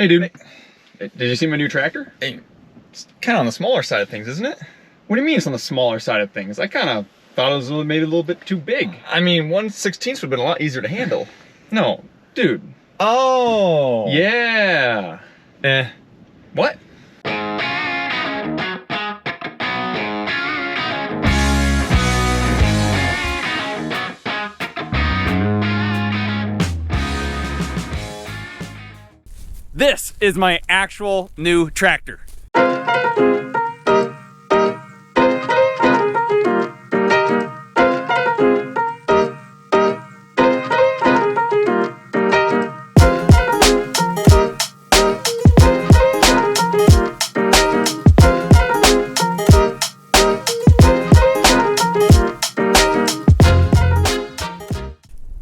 Hey, dude. Did you see my new tractor? Hey, it's kind of on the smaller side of things, isn't it? What do you mean it's on the smaller side of things? I kind of thought it was maybe a little bit too big. I mean, 1/16 would have been a lot easier to handle. No, dude. Oh. Yeah. What? This is my actual new tractor.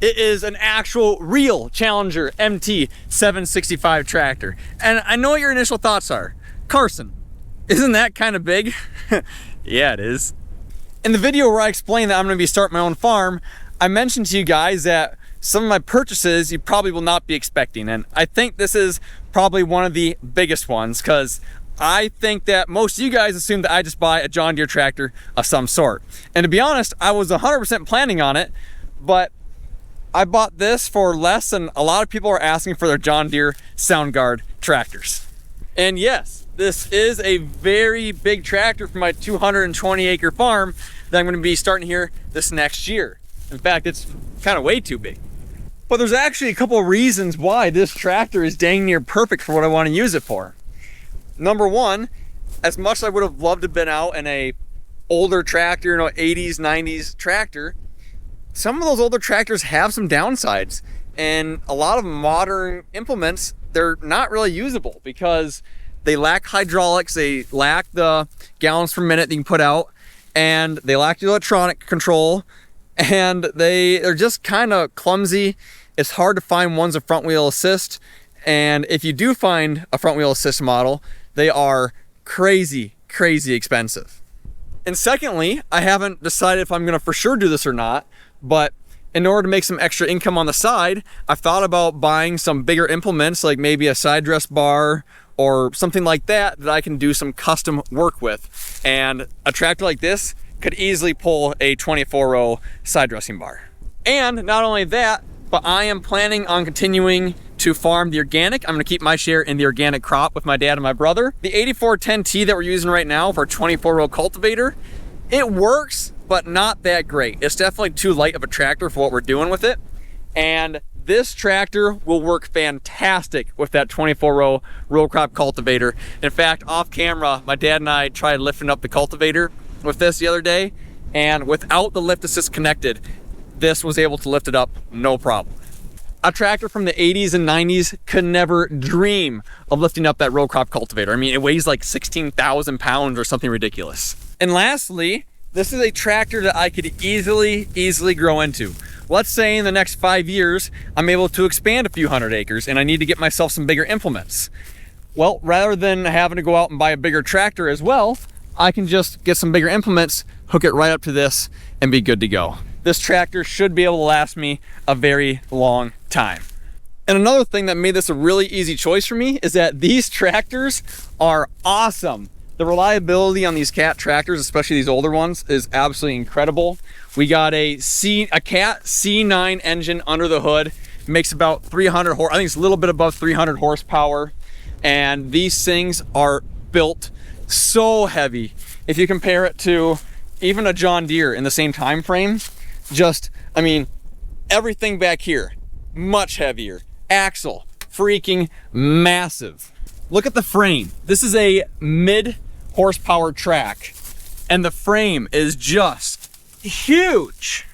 It is an actual real Challenger MT 765 tractor. And I know what your initial thoughts are. Carson, isn't that kind of big? Yeah, it is. In the video where I explained that I'm gonna be starting my own farm, I mentioned to you guys that some of my purchases you probably will not be expecting. And I think this is probably one of the biggest ones, because I think that most of you guys assume that I just buy a John Deere tractor of some sort. And to be honest, I was 100% planning on it, but I bought this for less than a lot of people are asking for their John Deere Soundguard tractors. And yes, this is a very big tractor for my 220 acre farm that I'm gonna be starting here this next year. In fact, it's kind of way too big. But there's actually a couple of reasons why this tractor is dang near perfect for what I want to use it for. Number one, as much as I would have loved to have been out in a older tractor, 80s, 90s tractor, some of those older tractors have some downsides, and a lot of modern implements, they're not really usable because they lack hydraulics, they lack the gallons per minute that you can put out, and they lack the electronic control, and they're just kind of clumsy. It's hard to find ones with front wheel assist, and if you do find a front wheel assist model, they are crazy expensive. And secondly, I haven't decided if I'm gonna for sure do this or not, but in order to make some extra income on the side, I've thought about buying some bigger implements, like maybe a side dress bar or something like that I can do some custom work with. And a tractor like this could easily pull a 24-row side dressing bar. And not only that, but I am planning on continuing to farm the organic. I'm gonna keep my share in the organic crop with my dad and my brother. The 8410T that we're using right now for a 24-row cultivator, it works, but not that great. It's definitely too light of a tractor for what we're doing with it. And this tractor will work fantastic with that 24-row row crop cultivator. In fact, off camera, my dad and I tried lifting up the cultivator with this the other day, and without the lift assist connected, this was able to lift it up no problem. A tractor from the 80s and 90s could never dream of lifting up that row crop cultivator. I mean, it weighs like 16,000 pounds or something ridiculous. And lastly, this is a tractor that I could easily grow into. Let's say in the next 5 years, I'm able to expand a few hundred acres and I need to get myself some bigger implements. Well, rather than having to go out and buy a bigger tractor as well, I can just get some bigger implements, hook it right up to this, and be good to go. This tractor should be able to last me a very long time. And another thing that made this a really easy choice for me is that these tractors are awesome. The reliability on these Cat tractors, especially these older ones, is absolutely incredible. We got a Cat C9 engine under the hood. It makes about 300 horse, I think it's a little bit above 300 horsepower. And these things are built so heavy. If you compare it to even a John Deere in the same time frame, I mean, everything back here, much heavier. Axle, freaking massive. Look at the frame. This is a mid horsepower track, and the frame is just huge.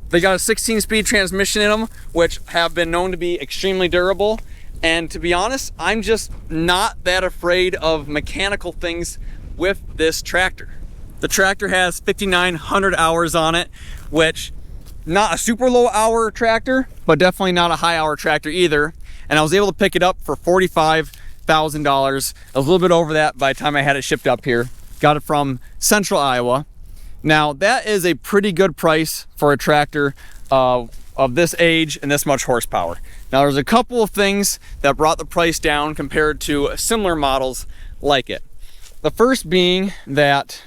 They got a 16-speed transmission in them, which have been known to be extremely durable. And to be honest, I'm just not that afraid of mechanical things with this tractor. The tractor has 5,900 hours on it, which not a super low hour tractor, but definitely not a high hour tractor either. And I was able to pick it up for $45,000. A little bit over that by the time I had it shipped up here. Got it from Central Iowa. Now that is a pretty good price for a tractor of of this age and this much horsepower. Now there's a couple of things that brought the price down compared to similar models like it. The first being that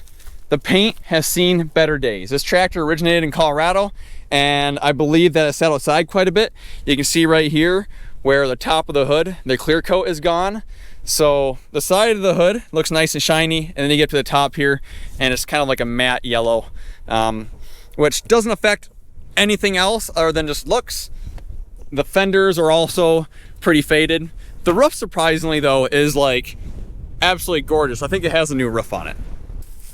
the paint has seen better days. This tractor originated in Colorado, and I believe that it sat outside quite a bit. You can see right here where the top of the hood, the clear coat is gone. So the side of the hood looks nice and shiny, and then you get to the top here and it's kind of like a matte yellow, which doesn't affect anything else other than just looks. The fenders are also pretty faded. The roof, surprisingly though, is like absolutely gorgeous. I think it has a new roof on it.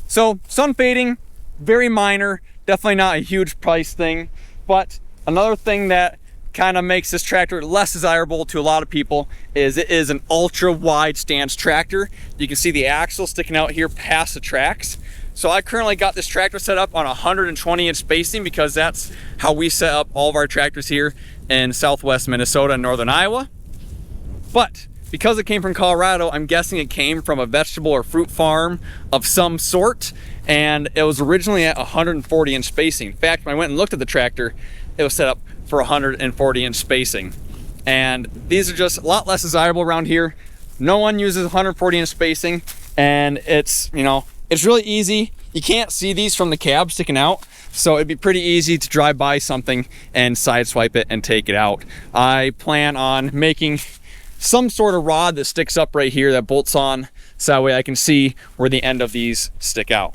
So sun fading, very minor, definitely not a huge price thing. But another thing that kind of makes this tractor less desirable to a lot of people is it is an ultra wide stance tractor. You can see the axle sticking out here past the tracks. So I currently got this tractor set up on 120-inch spacing because that's how we set up all of our tractors here in southwest Minnesota and northern Iowa. But because it came from Colorado, I'm guessing it came from a vegetable or fruit farm of some sort, and it was originally at 140-inch spacing. In fact, when I went and looked at the tractor, it was set up for 140-inch spacing. And these are just a lot less desirable around here. No one uses 140-inch spacing, and it's, you know, it's really easy. You can't see these from the cab sticking out, so it'd be pretty easy to drive by something and sideswipe it and take it out. I plan on making some sort of rod that sticks up right here that bolts on, so that way I can see where the end of these stick out.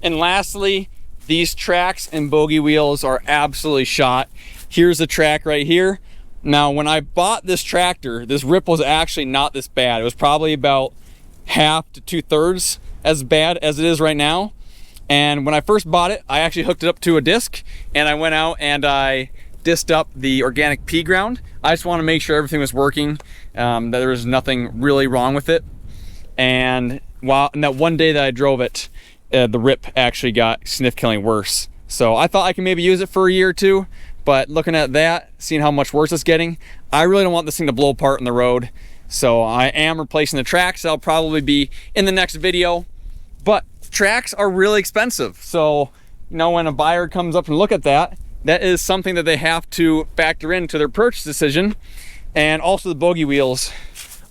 And lastly, these tracks and bogie wheels are absolutely shot. Here's the track right here. Now, when I bought this tractor, this rip was actually not this bad. It was probably about half to 2/3 as bad as it is right now. And when I first bought it, I actually hooked it up to a disc, and I went out and I disced up the organic pea ground. I just want to make sure everything was working, that there was nothing really wrong with it. And that one day that I drove it, the rip actually got significantly worse. So I thought I could maybe use it for a year or two, but looking at that, seeing how much worse it's getting, I really don't want this thing to blow apart on the road. So I am replacing the tracks. That'll probably be in the next video. But tracks are really expensive. So, you know, when a buyer comes up and look at that, that is something that they have to factor into their purchase decision. And also the bogie wheels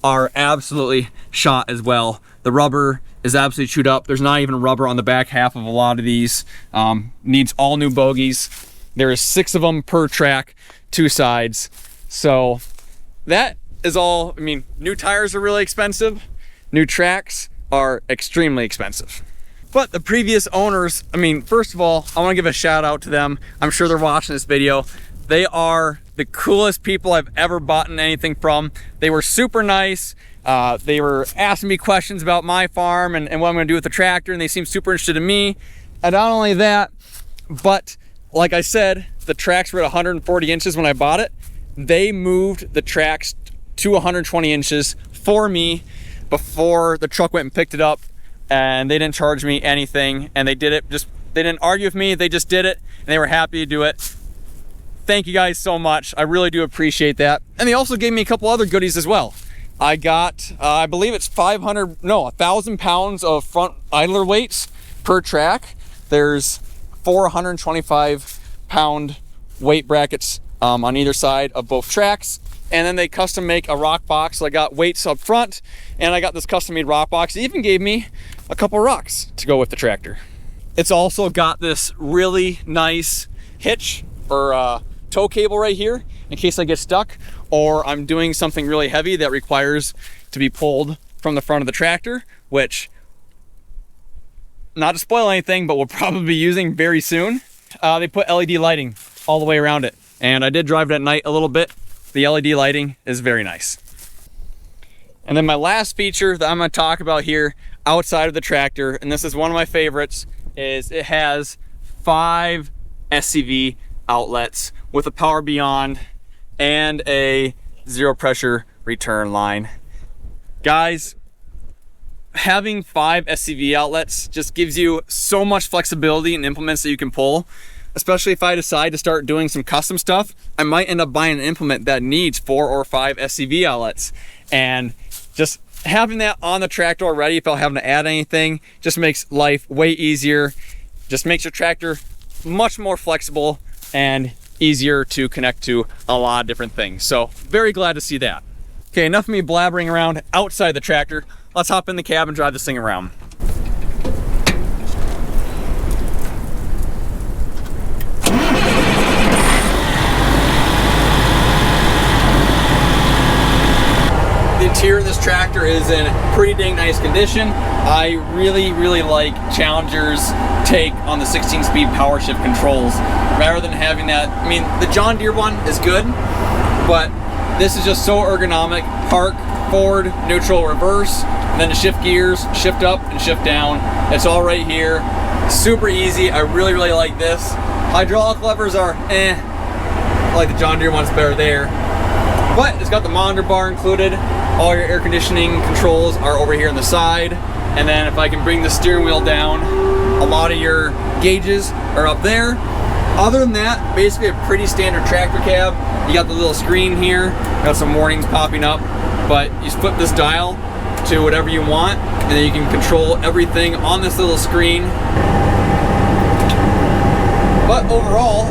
are absolutely shot as well. The rubber is absolutely chewed up. There's not even rubber on the back half of a lot of these. Needs all new bogies. There is 6 of them per track, 2 sides. So that is all. I mean, new tires are really expensive. New tracks are extremely expensive. But the previous owners, I mean, first of all, I want to give a shout out to them. I'm sure they're watching this video. They are the coolest people I've ever bought anything from. They were super nice. They were asking me questions about my farm and what I'm going to do with the tractor, and they seemed super interested in me. And not only that, but like I said, the tracks were at 140 inches when I bought it. They moved the tracks to 120 inches for me before the truck went and picked it up, and they didn't charge me anything, and they did it they didn't argue with me, they just did it, and they were happy to do it. Thank you guys so much. I really do appreciate that. And they also gave me a couple other goodies as well. I got, I believe it's 1,000 pounds of front idler weights per track. There's 425 pound weight brackets on either side of both tracks. And then they custom make a rock box. So I got weights up front, and I got this custom made rock box. They even gave me a couple rocks to go with the tractor. It's also got this really nice hitch or tow cable right here in case I get stuck or I'm doing something really heavy that requires to be pulled from the front of the tractor, which, not to spoil anything, but we'll probably be using very soon. They put LED lighting all the way around it, and I did drive it at night a little bit. The LED lighting is very nice. And then my last feature that I'm going to talk about here outside of the tractor, and this is one of my favorites, is it has 5 SCV outlets with a Power Beyond and a zero pressure return line. Guys, having 5 SCV outlets just gives you so much flexibility in implements that you can pull. Especially if I decide to start doing some custom stuff, I might end up buying an implement that needs 4 or 5 SCV outlets. And just having that on the tractor already without having to add anything just makes life way easier. Just makes your tractor much more flexible and easier to connect to a lot of different things. So very glad to see that. Okay, enough of me blabbering around outside the tractor. Let's hop in the cab and drive this thing around. The interior of this tractor is in pretty dang nice condition. I really like Challenger's take on the 16-speed power shift controls. Rather than having that, I mean, the John Deere one is good, but this is just so ergonomic. Park, forward, neutral, reverse, and then to shift gears, shift up and shift down. It's all right here. Super easy. I really like this. Hydraulic levers are I like the John Deere one's better there. But it's got the monitor bar included. All your air conditioning controls are over here on the side. And then if I can bring the steering wheel down, a lot of your gauges are up there. Other than that, basically a pretty standard tractor cab. You got the little screen here, got some warnings popping up, but you flip this dial to whatever you want, and then you can control everything on this little screen. But overall,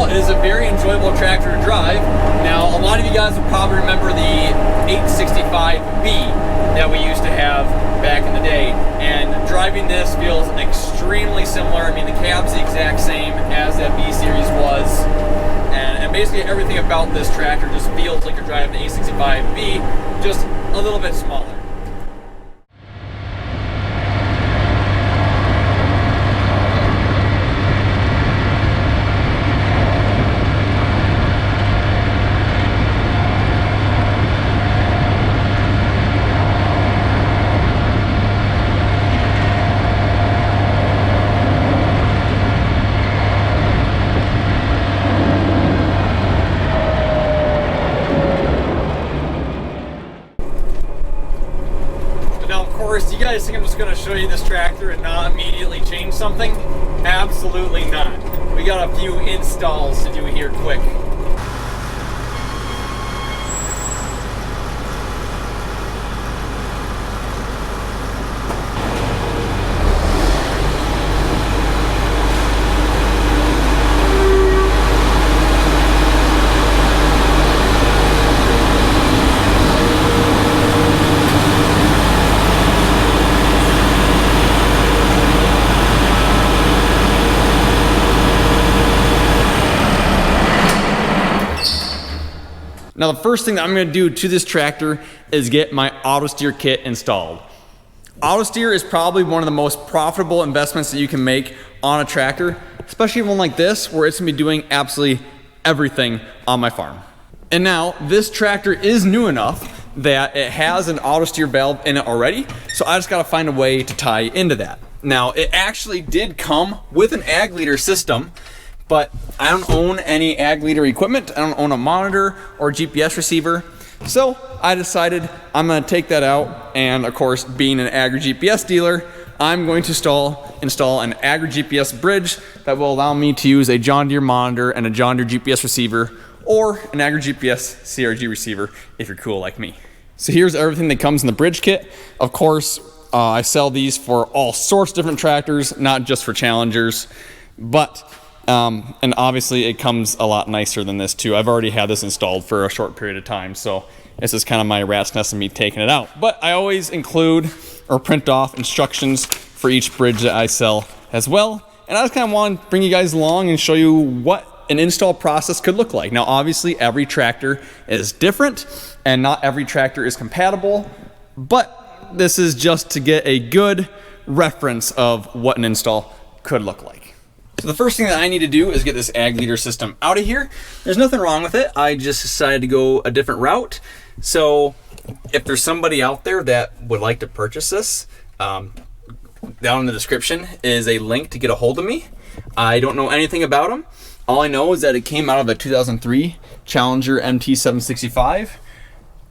it is a very enjoyable tractor to drive. Now, a lot of you guys will probably remember the 865B that we used to have back in the day, and driving this feels extremely similar. I mean, the cab's the exact same as that B series was, and basically everything about this tractor just feels like you're driving the 865B, just a little bit smaller. Do you guys think I'm just going to show you this tractor and not immediately change something? Absolutely not. We got a few installs to do here quick. Now the first thing that I'm going to do to this tractor is get my auto steer kit installed. Auto steer is probably one of the most profitable investments that you can make on a tractor, especially one like this where it's going to be doing absolutely everything on my farm. And now this tractor is new enough that it has an auto steer valve in it already, so I just got to find a way to tie into that. Now it actually did come with an ag leader system, but I don't own any ag leader equipment. I don't own a monitor or GPS receiver. So I decided I'm gonna take that out, and of course, being an Agri GPS dealer, I'm going to install an Agri GPS bridge that will allow me to use a John Deere monitor and a John Deere GPS receiver, or an Agri GPS CRG receiver if you're cool like me. So here's everything that comes in the bridge kit. Of course, I sell these for all sorts of different tractors, not just for Challengers, but and obviously it comes a lot nicer than this too. I've already had this installed for a short period of time, so this is kind of my rat's nest of me taking it out. But I always include or print off instructions for each bridge that I sell as well. And I just kind of want to bring you guys along and show you what an install process could look like. Now obviously every tractor is different and not every tractor is compatible, but this is just to get a good reference of what an install could look like. So the first thing that I need to do is get this ag leader system out of here. There's nothing wrong with it. I just decided to go a different route. So if there's somebody out there that would like to purchase this, down in the description is a link to get a hold of me. I don't know anything about them. All I know is that it came out of a 2003 Challenger MT765.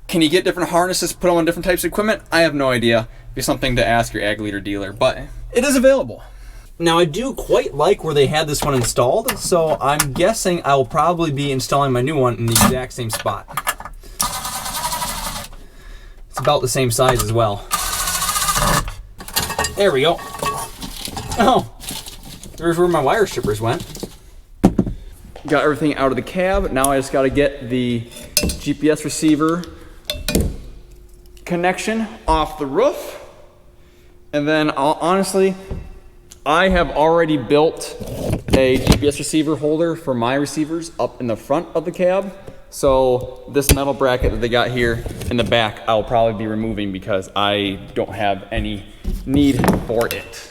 Can you get different harnesses, put them on different types of equipment? I have no idea. It'd be something to ask your ag leader dealer, but it is available. Now I do quite like where they had this one installed, so I'm guessing I will probably be installing my new one in the exact same spot. It's about the same size as well. There we go. Oh, there's where my wire strippers went. got everything out of the cab. Now I just got to get the GPS receiver connection off the roof. And then honestly, I have already built a GPS receiver holder for my receivers up in the front of the cab. So this metal bracket that they got here in the back, I'll probably be removing because I don't have any need for it.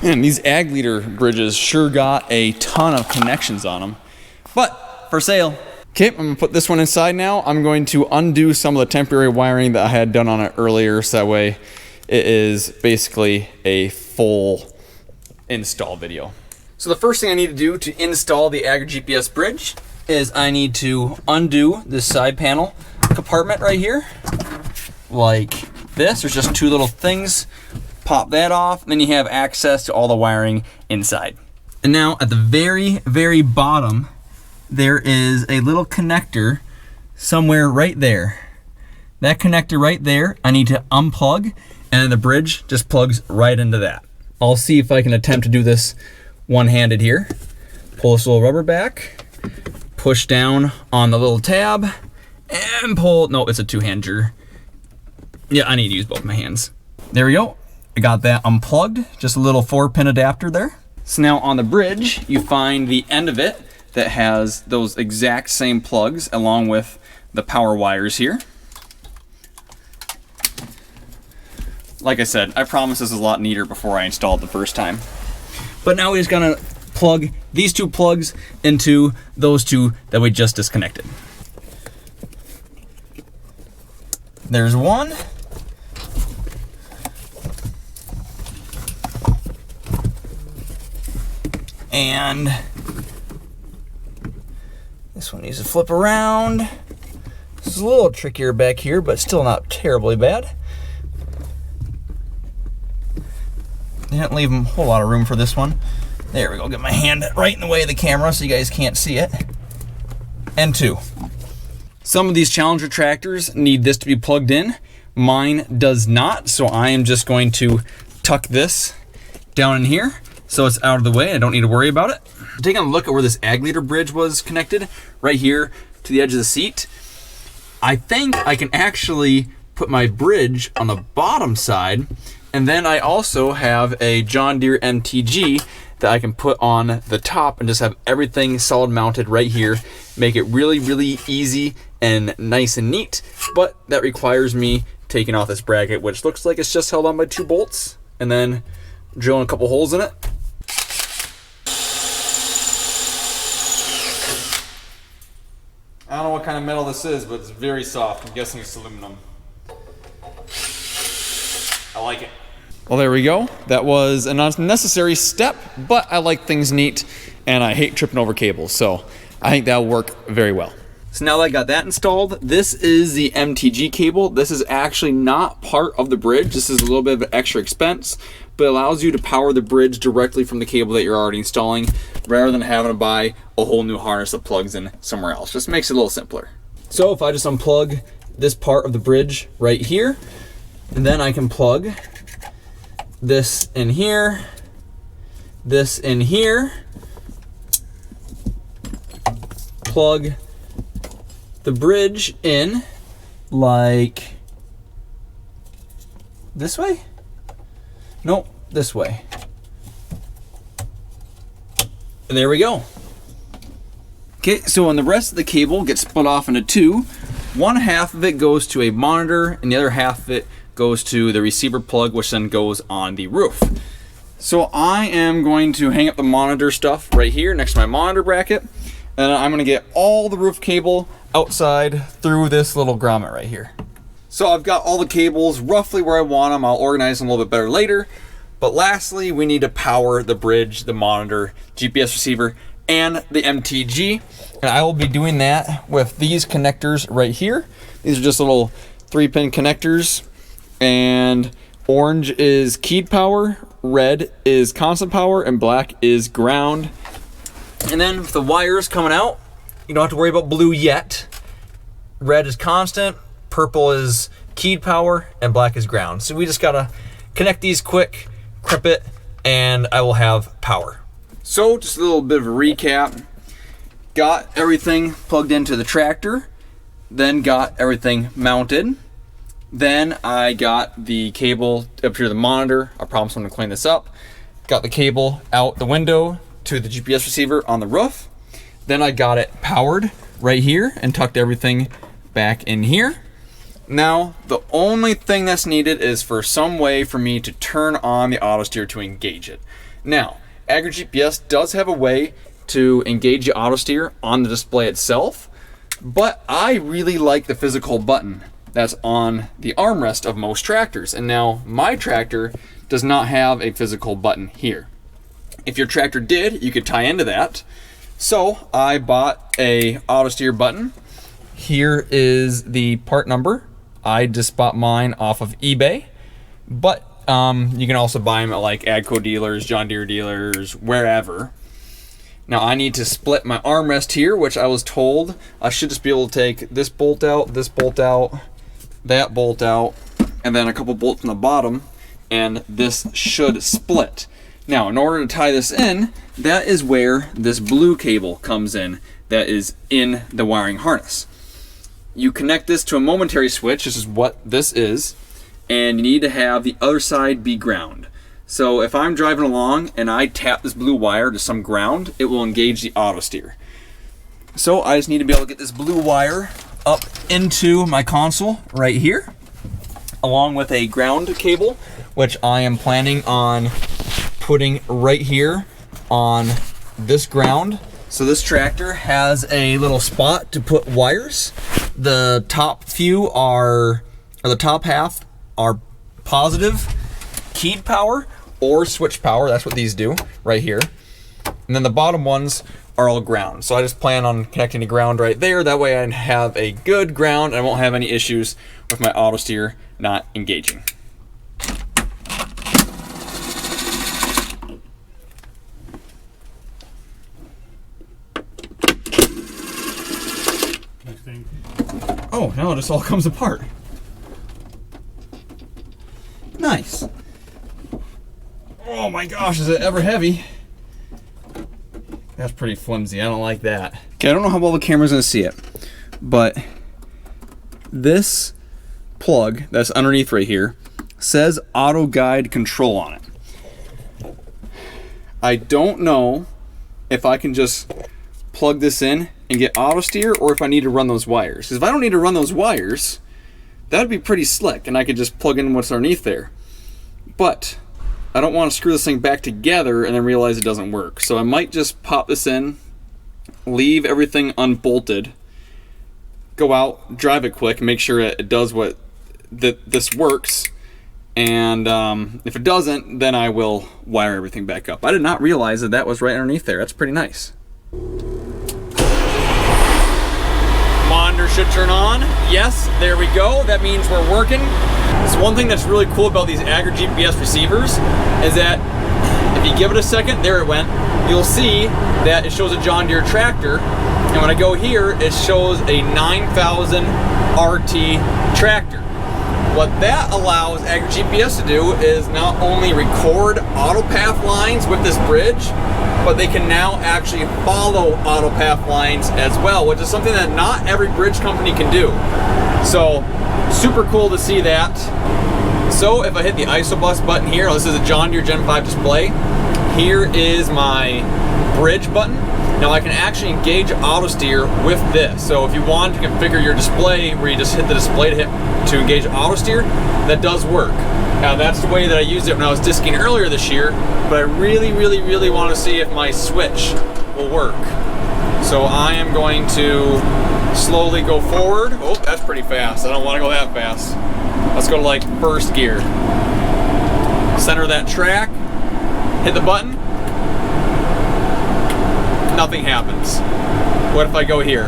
Man, these ag leader bridges sure got a ton of connections on them, but for sale. Okay, I'm gonna put this one inside now. I'm going to undo some of the temporary wiring that I had done on it earlier, so that way it is basically a full install video. So the first thing I need to do to install the AgriGPS bridge is I need to undo this side panel compartment right here, like this. There's just two little things. Pop that off, and then you have access to all the wiring inside. And now at the very, very bottom, there is a little connector somewhere right there. That connector right there, I need to unplug, and the bridge just plugs right into that. I'll see if I can attempt to do this one-handed here. Pull this little rubber back, push down on the little tab, and pull. No, it's a two-hander. Yeah, I need to use both my hands. There we go. I got that unplugged, just a little 4-pin adapter there. So now on the bridge, you find the end of it that has those exact same plugs along with the power wires here. Like I said, I promise this is a lot neater before I installed the first time. But now we're just gonna plug these two plugs into those two that we just disconnected. There's one. And this one needs to flip around. This is a little trickier back here, but still not terribly bad. Didn't leave a whole lot of room for this one. There we go, get my hand right in the way of the camera so you guys can't see it. And two. Some of these Challenger tractors need this to be plugged in. Mine does not, so I am just going to tuck this down in here so it's out of the way. I don't need to worry about it. Taking a look at where this ag leader bridge was connected, right here to the edge of the seat. I think I can actually put my bridge on the bottom side, and then I also have a John Deere MTG that I can put on the top and just have everything solid mounted right here. Make it really, really easy and nice and neat, but that requires me taking off this bracket, which looks like it's just held on by 2 bolts, and then drilling a couple holes in it. I don't know what kind of metal this is, but it's very soft. I'm guessing it's aluminum. I like it. Well, there we go. That was an unnecessary step, but I like things neat, and I hate tripping over cables, so I think that'll work very well. So now that I got that installed, this is the MTG cable. This is actually not part of the bridge. This is a little bit of an extra expense, but it allows you to power the bridge directly from the cable that you're already installing, rather than having to buy a whole new harness that plugs in somewhere else. Just makes it a little simpler. So if I just unplug this part of the bridge right here, and then I can plug this in here, this in here, plug the bridge in like this way? Nope, this way. And there we go. Okay, so when the rest of the cable gets split off into two, one half of it goes to a monitor and the other half of it goes to the receiver plug, which then goes on the roof. So I am going to hang up the monitor stuff right here next to my monitor bracket, and I'm gonna get all the roof cable outside through this little grommet right here. So I've got all the cables roughly where I want them. I'll organize them a little bit better later. But lastly, we need to power the bridge, the monitor, GPS receiver, and the MTG. And I will be doing that with these connectors right here. These are just little 3-pin connectors, and orange is keyed power, red is constant power, and black is ground. And then with the wires coming out, you don't have to worry about blue yet. Red is constant, purple is keyed power, and black is ground. So we just gotta connect these quick, clip it, and I will have power. So just a little bit of a recap. got everything plugged into the tractor, then got everything mounted. Then I got the cable up here to the monitor. I promised I'm gonna clean this up. Got the cable out the window to the GPS receiver on the roof. Then I got it powered right here and tucked everything back in here. Now, the only thing that's needed is for some way for me to turn on the auto steer to engage it. Now, AgriGPS does have a way to engage the auto steer on the display itself, but I really like the physical button that's on the armrest of most tractors. And now my tractor does not have a physical button here. If your tractor did, you could tie into that. So I bought a auto steer button. Here is the part number. I just bought mine off of eBay, but you can also buy them at like AGCO dealers, John Deere dealers, wherever. Now I need to split my armrest here, which I was told I should just be able to take this bolt out, that bolt out, and then a couple bolts from the bottom, and this should split. Now, in order to tie this in, that is where this blue cable comes in that is in the wiring harness. You connect this to a momentary switch, this is what this is, and you need to have the other side be ground. So if I'm driving along and I tap this blue wire to some ground, it will engage the auto steer. So I just need to be able to get this blue wire up into my console right here, along with a ground cable, which I am planning on putting right here on this ground. So this tractor has a little spot to put wires. The top the top half are positive keyed power or switch power. That's what these do right here. And then the bottom ones are all ground. So I just plan on connecting to ground right there. That way I have a good ground and I won't have any issues with my auto steer not engaging. Oh, no, this all comes apart. Nice. Oh my gosh, is it ever heavy? That's pretty flimsy, I don't like that. Okay, I don't know how well the camera's gonna see it, but this plug that's underneath right here says auto guide control on it. I don't know if I can just plug this in and get auto steer, or if I need to run those wires. Because if I don't need to run those wires, that'd be pretty slick, and I could just plug in what's underneath there. But I don't want to screw this thing back together and then realize it doesn't work. So I might just pop this in, leave everything unbolted, go out, drive it quick, and make sure it does what this works. And if it doesn't, then I will wire everything back up. I did not realize that was right underneath there. That's pretty nice. Monitor should turn on. Yes, there we go. That means we're working. This one thing that's really cool about these AgriGPS receivers is that if you give it a second, there it went, you'll see that it shows a John Deere tractor, and when I go here, it shows a 9000 RT tractor. What that allows AgriGPS to do is not only record AutoPath lines with this bridge, but they can now actually follow AutoPath lines as well, which is something that not every bridge company can do. So, super cool to see that. So if I hit the ISOBUS button here, this is a John Deere Gen 5 display. Here is my bridge button. Now I can actually engage auto steer with this. So if you want to configure your display where you just hit the display to engage auto steer, that does work. Now that's the way that I used it when I was disking earlier this year, but I really want to see if my switch will work. So I am going to slowly go forward. Oh, that's pretty fast. I don't want to go that fast. Let's go to like first gear. Center that track, hit the button. Nothing happens. What if I go here?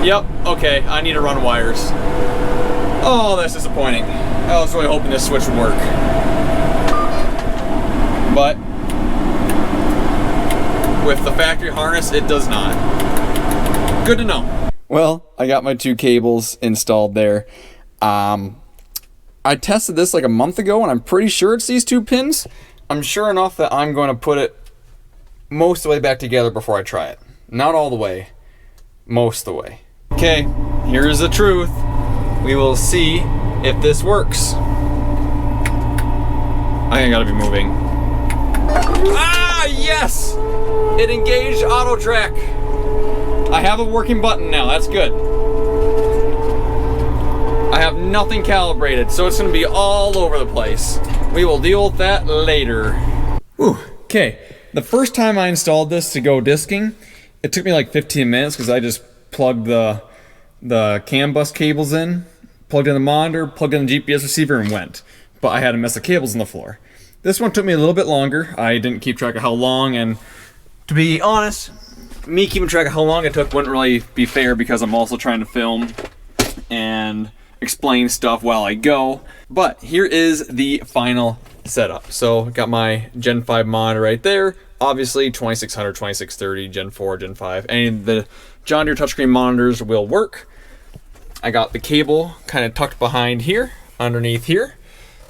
Yep, okay, I need to run wires. Oh, that's disappointing. I was really hoping this switch would work. But with the factory harness, it does not. Good to know. Well, I got my two cables installed there. I tested this like a month ago, and I'm pretty sure it's these two pins. I'm sure enough that I'm going to put it most of the way back together before I try it. Not all the way, most of the way. Okay, here's the truth. We will see if this works. I think I gotta be moving. Ah, yes! It engaged auto track. I have a working button now, that's good. I have nothing calibrated, so it's gonna be all over the place. We will deal with that later. Whew. Okay, the first time I installed this to go disking, it took me like 15 minutes because I just plugged the CAN bus cables in, plugged in the monitor, plugged in the GPS receiver, and went. But I had a mess of cables on the floor. This one took me a little bit longer. I didn't keep track of how long, and to be honest, me keeping track of how long it took wouldn't really be fair because I'm also trying to film and explain stuff while I go. But here is the final setup. So got my Gen 5 monitor right there. Obviously 2600, 2630, Gen 4, Gen 5. Any of the John Deere touchscreen monitors will work. I got the cable kind of tucked behind here, underneath here,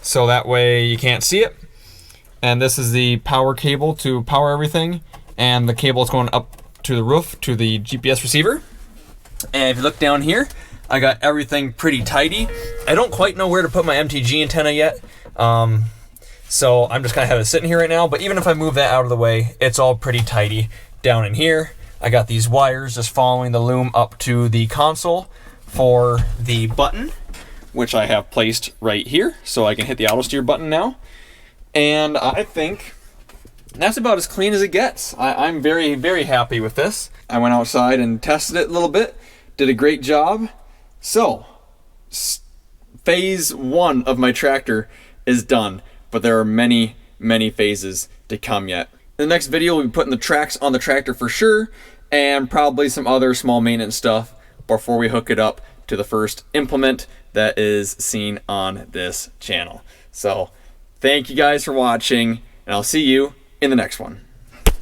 so that way you can't see it. And this is the power cable to power everything, and the cable is going up to the roof to the GPS receiver. And if you look down here, I got everything pretty tidy. I don't quite know where to put my MTG antenna yet, so I'm just gonna have it sitting here right now. But even if I move that out of the way, it's all pretty tidy down in here. I got these wires just following the loom up to the console for the button, which I have placed right here, so I can hit the auto steer button now. And I think that's about as clean as it gets. I'm very, very happy with this. I went outside and tested it a little bit, did a great job. So, phase 1 of my tractor is done, but there are many, many phases to come yet. In the next video, we'll be putting the tracks on the tractor for sure, and probably some other small maintenance stuff before we hook it up to the first implement that is seen on this channel. So, thank you guys for watching, and I'll see you in the next one.